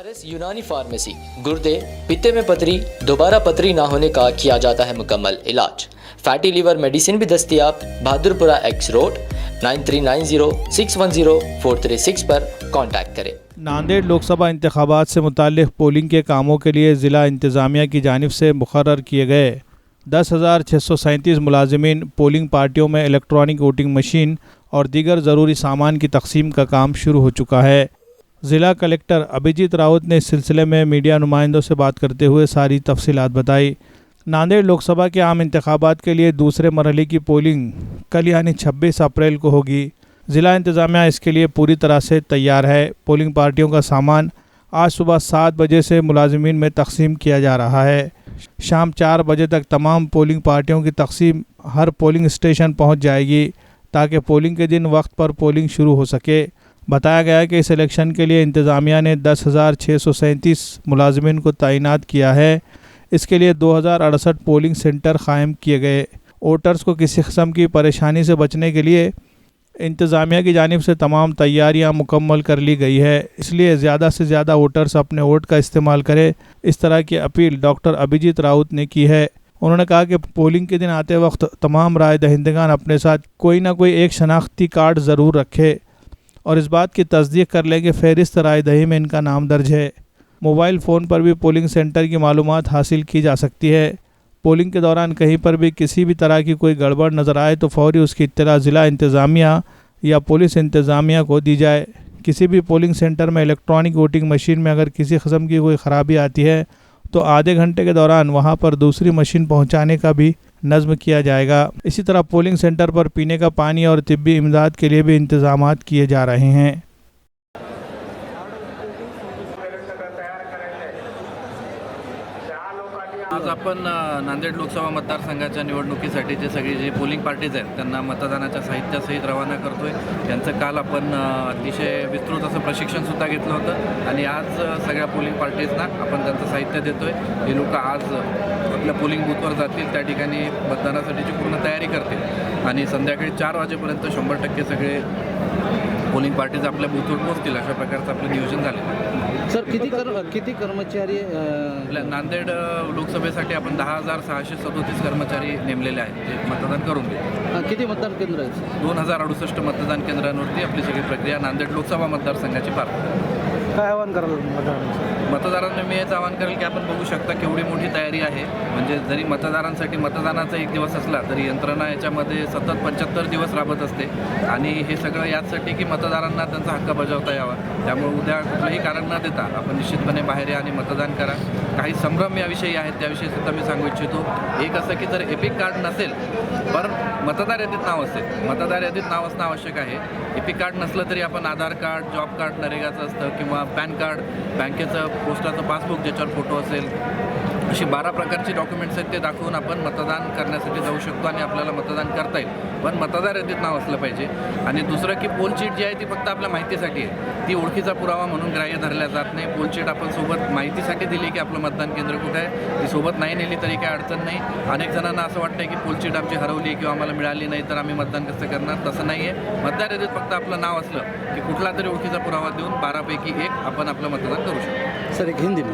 ARS यूनानी pharmacy गुर्दे पित्ते में पथरी दोबारा पथरी ना होने का किया जाता है मुकम्मल इलाज। फैटी लीवर मेडिसिन भी दस्तयाब। बहादुरपुरा एक्स रोड 9390610436 पर कांटेक्ट करें। नांदेड़ लोकसभा इंतखाबात से मुताल्लिक़ पोलिंग के कामों के लिए ज़िला इंतज़ामिया की जानिब से मुकर्रर किए गए 10,637 मुलाजिमीन पोलिंग पार्टियों में इलेक्ट्रॉनिक वोटिंग मशीन और दीगर ज़रूरी सामान की तकसीम का काम शुरू हो चुका है। ज़िला कलेक्टर अभिजीत राउत ने इस सिलसिले में मीडिया नुमाइंदों से बात करते हुए सारी तफसीलात बताई। नांदेड़ लोकसभा के आम इंतखाबात के लिए दूसरे मरहले की पोलिंग कल यानी 26 अप्रैल को होगी। ज़िला इंतज़ामिया इसके लिए पूरी तरह से तैयार है। पोलिंग पार्टियों का सामान आज सुबह 7 बजे से मुलाजिमीन में तकसीम किया जा रहा है। शाम 4 बजे तक तमाम पोलिंग पार्टियों की तकसीम हर पोलिंग स्टेशन पहुंच जाएगी ताकि पोलिंग के दिन वक्त पर पोलिंग शुरू हो सके। बताया गया कि इस इलेक्शन के लिए इंतज़ामिया ने 10,637 मुलाजिमीन को तैनात किया है। इसके लिए 2,068 पोलिंग सेंटर क़ायम किए गए। वोटर्स को किसी किस्म की परेशानी से बचने के लिए इंतज़ामिया की जानिब से तमाम तैयारियां मुकम्मल कर ली गई है, इसलिए ज़्यादा से ज़्यादा वोटर्स अपने वोट का इस्तेमाल करें। इस तरह की अपील डॉक्टर अभिजीत राउत ने की है। उन्होंने कहा कि पोलिंग के दिन आते वक्त तमाम राय दहिंदगान अपने साथ कोई ना कोई एक शनाख्ती कार्ड ज़रूर रखे और इस बात की तस्दीक कर लें कि फ़हरिस्त राय दही में इनका नाम दर्ज है। मोबाइल फ़ोन पर भी पोलिंग सेंटर की मालूमात हासिल की जा सकती है। पोलिंग के दौरान कहीं पर भी किसी भी तरह की कोई गड़बड़ नज़र आए तो फौरी उसकी इत्तला ज़िला इंतज़ामिया या पुलिस इंतज़ामिया को दी जाए। किसी भी पोलिंग सेंटर में इलेक्ट्रॉनिक वोटिंग मशीन में अगर किसी किस्म की कोई ख़राबी आती है तो आधे घंटे के दौरान वहां पर दूसरी मशीन पहुंचाने का भी नज़्म किया जाएगा। इसी तरह पोलिंग सेंटर पर पीने का पानी और तिब्बी इमदाद के लिए भी इंतज़ामात किए जा रहे हैं। आज आपण नांदेड लोकसभा मतदारसंघाच्या निवडणुकीसाठीचे सगळे जे पोलिंग पार्टीज आहेत त्यांना मतदानाच्या साहित्यासहित रवाना करतोय। त्यांचं काल आपण अतिशय विस्तृत असं प्रशिक्षणसुद्धा घेतलं होतं आणि आज सगळ्या पोलिंग पार्टीजना आपण त्यांचं साहित्य देतोय। हे लोक आज आपल्या पोलिंग बूथवर जातील, त्या ठिकाणी मतदानासाठीची पूर्ण तयारी करतील आणि संध्याकाळी 4 वाजेपर्यंत 100% सगळे पोलिंग पार्टीज आपल्या बूथवर पोहोचतील अशा प्रकारचं आपलं नियोजन झालं। सर किती कर्मचारी आपल्या नांदेड लोकसभेसाठी आपण 10,637 कर्मचारी नेमलेले आहेत जे मतदान करून देतील। किती मतदान केंद्र आहेत? 2,068 मतदान केंद्रांवरती आपली सगळी प्रक्रिया नांदेड लोकसभा मतदारसंघाची पार पडते। काय आव्हान कराल मतदारांना मी हेच आवाहन करेल की आपण बघू शकता केवढी मोठी तयारी आहे। म्हणजे जरी मतदारांसाठी मतदानाचा एक दिवस असला तरी यंत्रणा याच्यामध्ये सतत 75 दिवस राबत असते आणि हे सगळं याचसाठी की मतदारांना त्यांचा हक्क बजावता यावा। त्यामुळे उद्या कुठलंही कारण न देता आपण निश्चितपणे बाहेर या आणि मतदान करा। काही संभ्रम याविषयी आहेत त्याविषयी सुद्धा मी सांगू इच्छितो। एक असं की जर एपिक कार्ड नसेल पण मतदार यादीत नाव असेल, मतदार यादीत नाव असणं आवश्यक आहे। एपिक कार्ड नसलं तरी आपण आधार कार्ड, जॉब कार्ड नरेगाचं असतं किंवा पॅन कार्ड, बँकेचं पोस्टाचं पासबुक ज्याच्यावर फोटो असेल, अशी 12 प्रकारची डॉक्युमेंट्स आहेत ते दाखवून आपण मतदान करण्यासाठी जाऊ शकतो आणि आपल्याला मतदान करता येईल। पण मतदार यादीत नाव असलं पाहिजे। आणि दुसरं की पोल चीट जी आहे ती फक्त आपल्या माहितीसाठी आहे, ती ओळखीचा पुरावा म्हणून ग्राह्य धरल्या जात नाही। पोल चीट आपण सोबत माहितीसाठी दिली की आपलं मतदान केंद्र कुठं आहे, ती सोबत नाही नेली तरी काही अडचण नाही। अनेक जणांना असं वाटतं की पोल चीट आमची हरवली किंवा आम्हाला मिळाली नाही तर आम्ही मतदान कसं करणार, तसं नाही आहे। मतदार यादीत फक्त आपलं नाव असलं की कुठला तरी ओळखीचा पुरावा देऊन 12 पैकी 1 आपण आपलं मतदान करू शकतो। सर एक हिंदी में